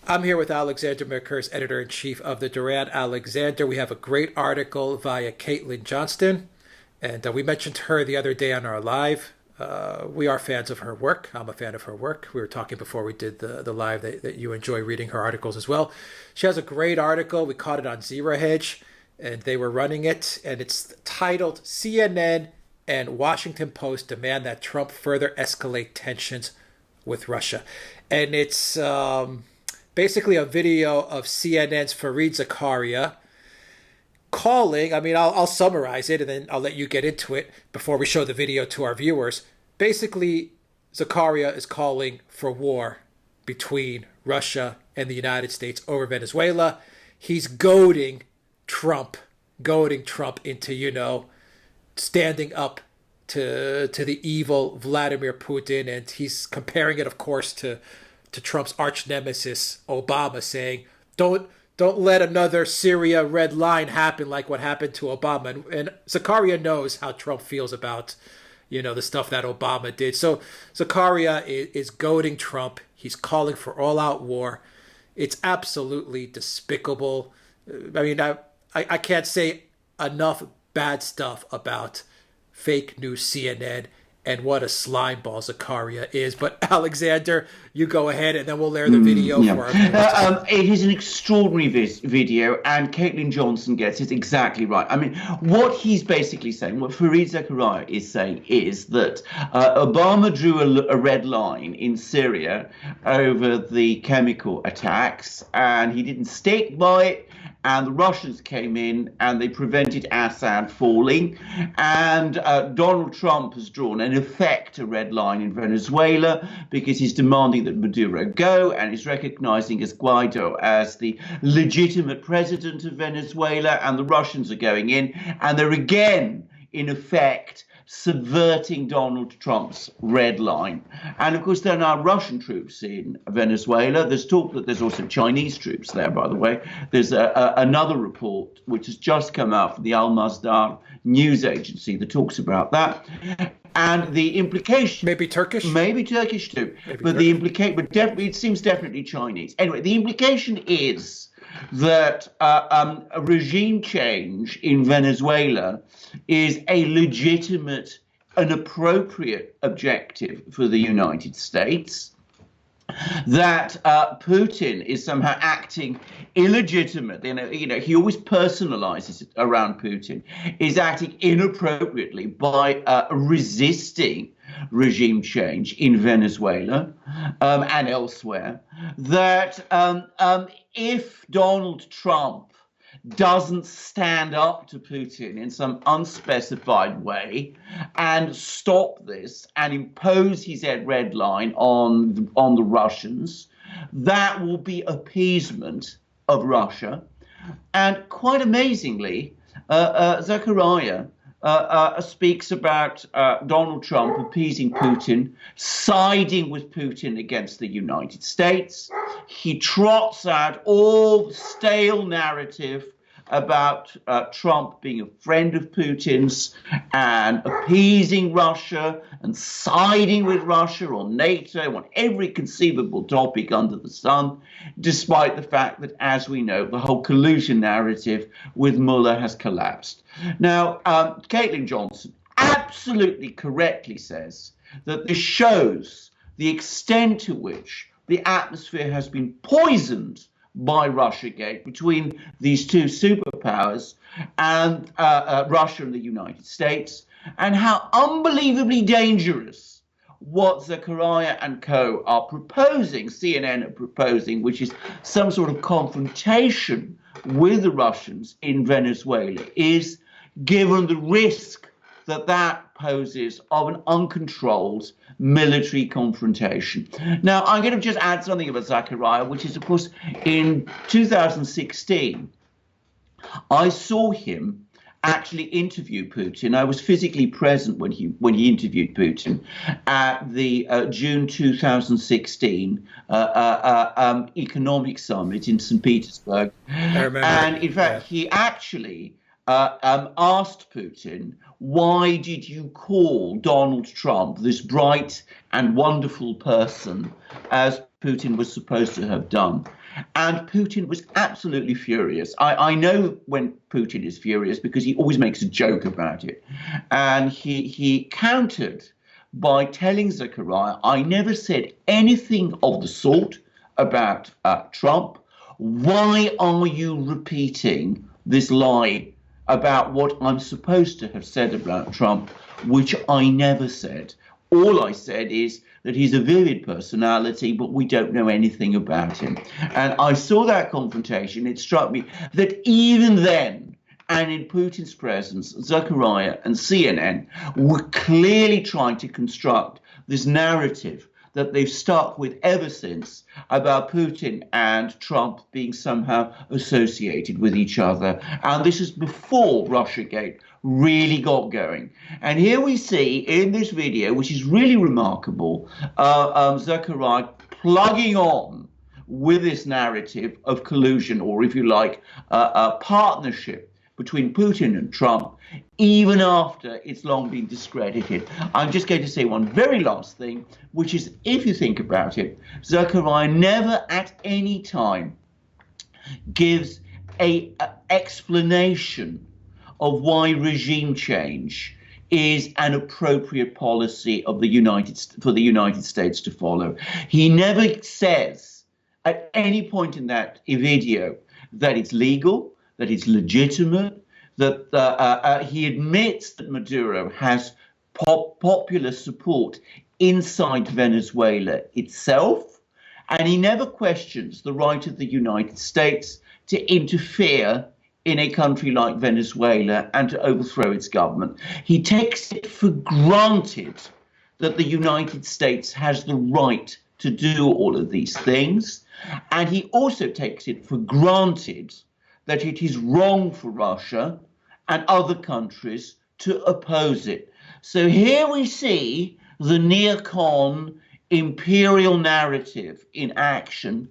I'm here with Alexander Mercouris, editor-in-chief of the Duran. Alexander, we have a great article via Caitlin Johnston, and we mentioned her the other day on our live. We are fans of her work. I'm a fan of her work. We were talking before we did the live that you enjoy reading her articles as well. She has a great article. We caught it on Zero Hedge, and they were running it, and it's titled CNN and Washington Post demand that Trump further escalate tensions with Russia. And it's basically a video of CNN's Fareed Zakaria calling. I mean, I'll summarize it and then I'll let you get into it before we show the video to our viewers. Basically, Zakaria is calling for war between Russia and the United States over Venezuela. He's goading Trump into, standing up to the evil Vladimir Putin. And he's comparing it, of course, to Trump's arch nemesis Obama, saying, don't let another Syria red line happen like what happened to Obama. And Zakaria knows how Trump feels about, the stuff that Obama did. So Zakaria is goading Trump. He's calling for all-out war. It's absolutely despicable. I mean, I can't say enough bad stuff about fake news CNN and what a slimeball Zakaria is. But Alexander, you go ahead and then we'll air the video for our viewers. It is an extraordinary video, and Caitlin Johnson gets it exactly right. I mean, what he's basically saying, what Fareed Zakaria is saying, is that Obama drew a red line in Syria over the chemical attacks, and he didn't stick by it. And the Russians came in and they prevented Assad falling. And Donald Trump has drawn, in effect, a red line in Venezuela because he's demanding that Maduro go, and he's recognizing as Guaido as the legitimate president of Venezuela. And the Russians are going in, and they're again, in effect, subverting Donald Trump's red line. And of course, there are now Russian troops in Venezuela. There's talk that there's also Chinese troops there, by the way. There's another report which has just come out from the Al Masdar news agency that talks about that. And the implication... Maybe Turkish? Maybe Turkish too. But definitely, it seems definitely Chinese. Anyway, the implication is that a regime change in Venezuela is a legitimate and appropriate objective for the United States, that Putin is somehow acting illegitimately. He always personalizes it around Putin, is acting inappropriately by resisting regime change in Venezuela and elsewhere, that if Donald Trump doesn't stand up to Putin in some unspecified way and stop this and impose his red line on the Russians, that will be appeasement of Russia. And quite amazingly, Zakaria speaks about Donald Trump appeasing Putin, siding with Putin against the United States. He trots out all stale narrative about Trump being a friend of Putin's and appeasing Russia and siding with Russia on NATO, on every conceivable topic under the sun, despite the fact that, as we know, the whole collusion narrative with Mueller has collapsed. Now, Caitlin Johnson absolutely correctly says that this shows the extent to which the atmosphere has been poisoned by Russiagate between these two superpowers and Russia and the United States, and how unbelievably dangerous what Zakaria and co are proposing, CNN are proposing, which is some sort of confrontation with the Russians in Venezuela, is given the risk that poses of an uncontrolled military confrontation. Now, I'm going to just add something about Zakaria, which is, of course, in 2016, I saw him actually interview Putin. I was physically present when he interviewed Putin at the June 2016 economic summit in St. Petersburg. I remember. And in fact, he actually asked Putin, why did you call Donald Trump this bright and wonderful person, as Putin was supposed to have done? And Putin was absolutely furious. I know when Putin is furious because he always makes a joke about it. And he countered by telling Zakaria, I never said anything of the sort about Trump. Why are you repeating this lie about what I'm supposed to have said about Trump, which I never said? All I said is that he's a vivid personality, but we don't know anything about him. And I saw that confrontation. It struck me that even then, and in Putin's presence, Zakaria and CNN were clearly trying to construct this narrative that they've stuck with ever since about Putin and Trump being somehow associated with each other. And this is before Russiagate really got going. And here we see in this video, which is really remarkable, Zakaria plugging on with this narrative of collusion, or if you like, a partnership between Putin and Trump, even after it's long been discredited. I'm just going to say one very last thing, which is, if you think about it, Zakaria never at any time gives an explanation of why regime change is an appropriate policy of for the United States to follow. He never says at any point in that video that it's legal, that it's legitimate, that he admits that Maduro has popular support inside Venezuela itself, and he never questions the right of the United States to interfere in a country like Venezuela and to overthrow its government. He takes it for granted that the United States has the right to do all of these things, and he also takes it for granted that it is wrong for Russia and other countries to oppose it. So here we see the neocon imperial narrative in action.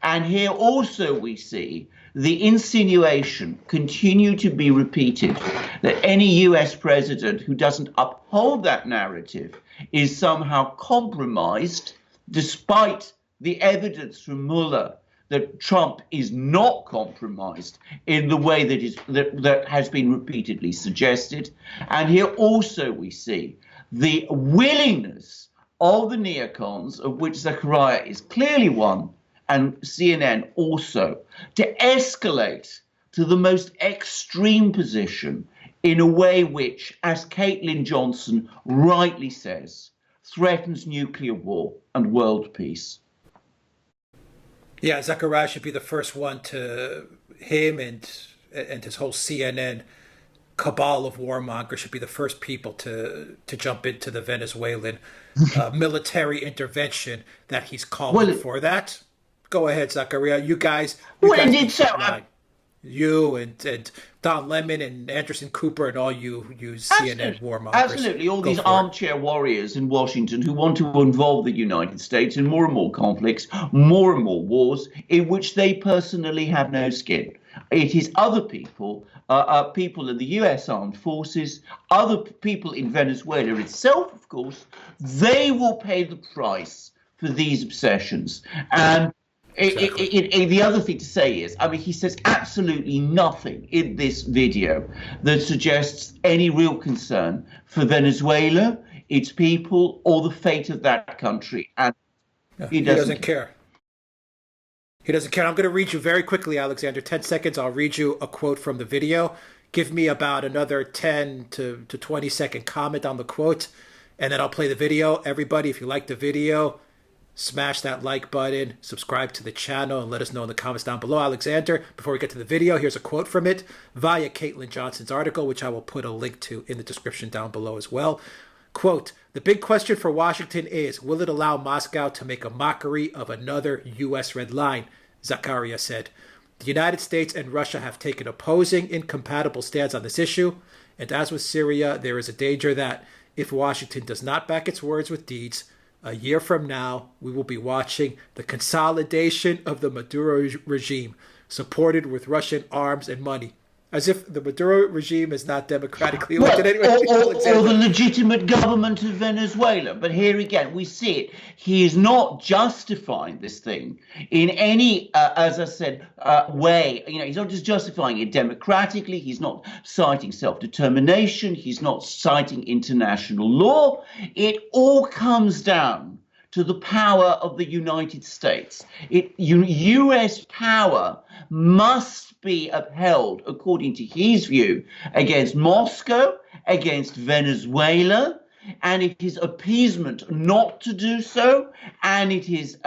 And here also we see the insinuation continue to be repeated that any US president who doesn't uphold that narrative is somehow compromised, despite the evidence from Mueller that Trump is not compromised in the way that has been repeatedly suggested. And here also we see the willingness of the neocons, of which Zakaria is clearly one, and CNN also, to escalate to the most extreme position in a way which, as Caitlin Johnson rightly says, threatens nuclear war and world peace. Yeah, Zakaria should be the first one to, him and his whole CNN cabal of warmongers should be the first people to jump into the Venezuelan military intervention that he's calling for. That. Go ahead, Zakaria. You guys. Indeed so. You and Don Lemon and Anderson Cooper and all you CNN warmongers. Absolutely. All these armchair warriors in Washington who want to involve the United States in more and more conflicts, more and more wars, in which they personally have no skin. It is other people, people in the US Armed Forces, other people in Venezuela itself, of course, they will pay the price for these obsessions. And the other thing to say is, I mean, he says absolutely nothing in this video that suggests any real concern for Venezuela, its people, or the fate of that country. And he doesn't care. He doesn't care. I'm going to read you very quickly, Alexander. 10 seconds. I'll read you a quote from the video. Give me about another 10 to 20 second comment on the quote, and then I'll play the video. Everybody, if you like the video, smash that like button, subscribe to the channel, and let us know in the comments down below. Alexander, before we get to the video, here's a quote from it via Caitlin Johnson's article, which I will put a link to in the description down below as well. Quote, "The big question for Washington is, will it allow Moscow to make a mockery of another U.S. red line?" Zakaria said. "The United States and Russia have taken opposing, incompatible stands on this issue, and as with Syria, there is a danger that if Washington does not back its words with deeds, a year from now, we will be watching the consolidation of the Maduro regime, supported with Russian arms and money. As if the Maduro regime is not democratically elected anyway. Or the legitimate government of Venezuela. But here again, we see it. He is not justifying this thing in any, as I said, way. He's not just justifying it democratically. He's not citing self-determination. He's not citing international law. It all comes down to the power of the United States. U.S. power must be upheld, according to his view, against Moscow, against Venezuela, and it is appeasement not to do so, and it is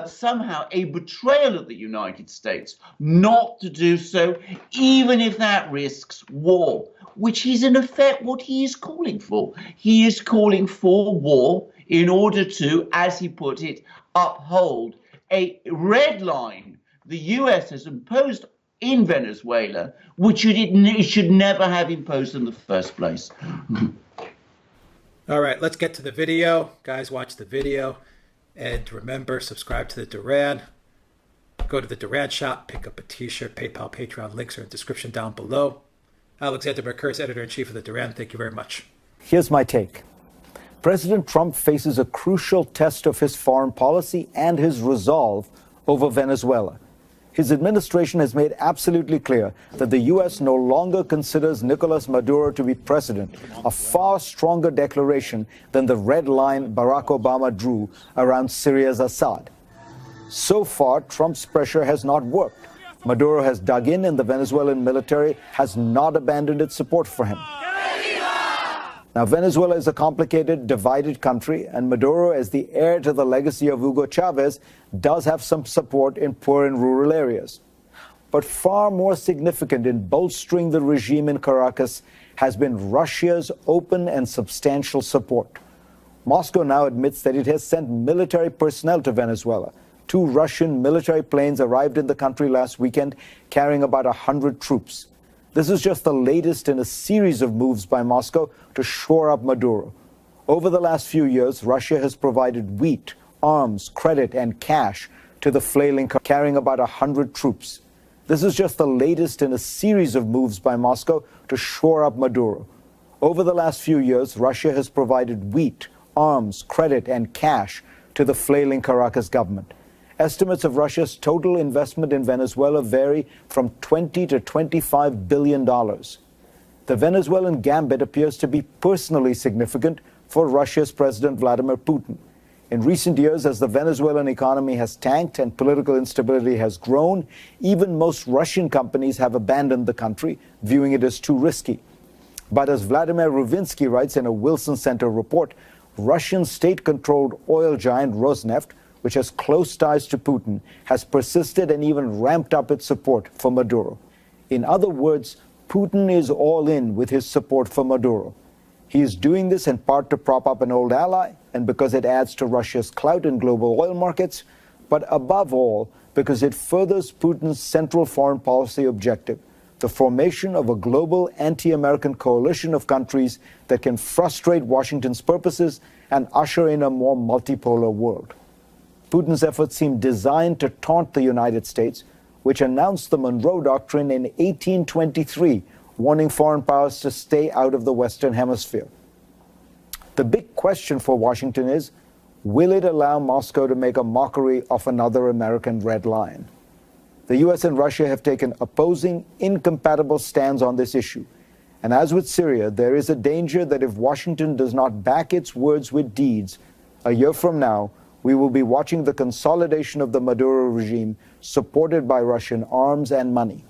somehow a betrayal of the United States not to do so, even if that risks war, which is in effect what he is calling for. He is calling for war in order to, as he put it, uphold a red line the U.S. has imposed in Venezuela, which it should never have imposed in the first place. All right, let's get to the video. Guys, watch the video. And remember, subscribe to the Duran. Go to the Duran shop, pick up a t-shirt, PayPal, Patreon. Links are in the description down below. Alexander Mercouris, editor-in-chief of the Duran. Thank you very much. Here's my take. President Trump faces a crucial test of his foreign policy and his resolve over Venezuela. His administration has made absolutely clear that the U.S. no longer considers Nicolas Maduro to be president, a far stronger declaration than the red line Barack Obama drew around Syria's Assad. So far, Trump's pressure has not worked. Maduro has dug in, and the Venezuelan military has not abandoned its support for him. Now, Venezuela is a complicated, divided country, and Maduro, as the heir to the legacy of Hugo Chavez, does have some support in poor and rural areas. But far more significant in bolstering the regime in Caracas has been Russia's open and substantial support. Moscow now admits that it has sent military personnel to Venezuela. 2 Russian military planes arrived in the country last weekend, carrying about 100 troops. This is just the latest in a series of moves by Moscow to shore up Maduro. Over the last few years, Russia has provided wheat, arms, credit, and cash to the flailing, carrying about 100 troops. This is just the latest in a series of moves by Moscow to shore up Maduro. Over the last few years, Russia has provided wheat, arms, credit, and cash to the flailing Caracas government. Estimates of Russia's total investment in Venezuela vary from $20 to $25 billion. The Venezuelan gambit appears to be personally significant for Russia's President Vladimir Putin. In recent years, as the Venezuelan economy has tanked and political instability has grown, even most Russian companies have abandoned the country, viewing it as too risky. But as Vladimir Ruvinsky writes in a Wilson Center report, Russian state-controlled oil giant Rosneft, which has close ties to Putin, has persisted and even ramped up its support for Maduro. In other words, Putin is all in with his support for Maduro. He is doing this in part to prop up an old ally and because it adds to Russia's clout in global oil markets, but above all, because it furthers Putin's central foreign policy objective, the formation of a global anti-American coalition of countries that can frustrate Washington's purposes and usher in a more multipolar world. Putin's efforts seem designed to taunt the United States, which announced the Monroe Doctrine in 1823, warning foreign powers to stay out of the Western Hemisphere. The big question for Washington is, will it allow Moscow to make a mockery of another American red line? The U.S. and Russia have taken opposing, incompatible stands on this issue. And as with Syria, there is a danger that if Washington does not back its words with deeds, a year from now, we will be watching the consolidation of the Maduro regime supported by Russian arms and money.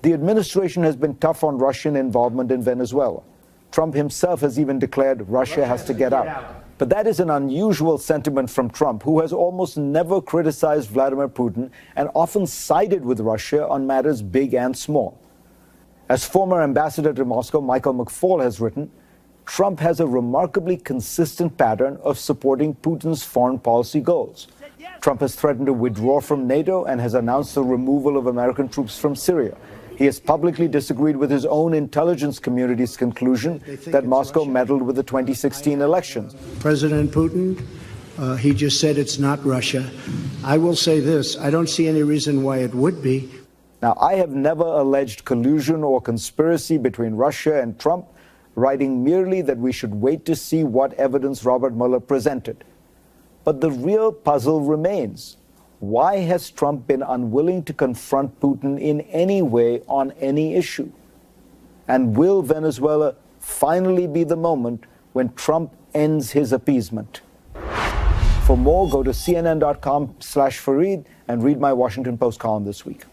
The administration has been tough on Russian involvement in Venezuela. Trump himself has even declared Russia has to get out. But that is an unusual sentiment from Trump, who has almost never criticized Vladimir Putin and often sided with Russia on matters big and small. As former ambassador to Moscow, Michael McFaul, has written, Trump has a remarkably consistent pattern of supporting Putin's foreign policy goals. Trump has threatened to withdraw from NATO and has announced the removal of American troops from Syria. He has publicly disagreed with his own intelligence community's conclusion that Moscow meddled with the 2016 elections. President Putin, he just said it's not Russia. I will say this, I don't see any reason why it would be. Now, I have never alleged collusion or conspiracy between Russia and Trump, writing merely that we should wait to see what evidence Robert Mueller presented. But the real puzzle remains. Why has Trump been unwilling to confront Putin in any way on any issue? And will Venezuela finally be the moment when Trump ends his appeasement? For more, go to cnn.com/Fareed and read my Washington Post column this week.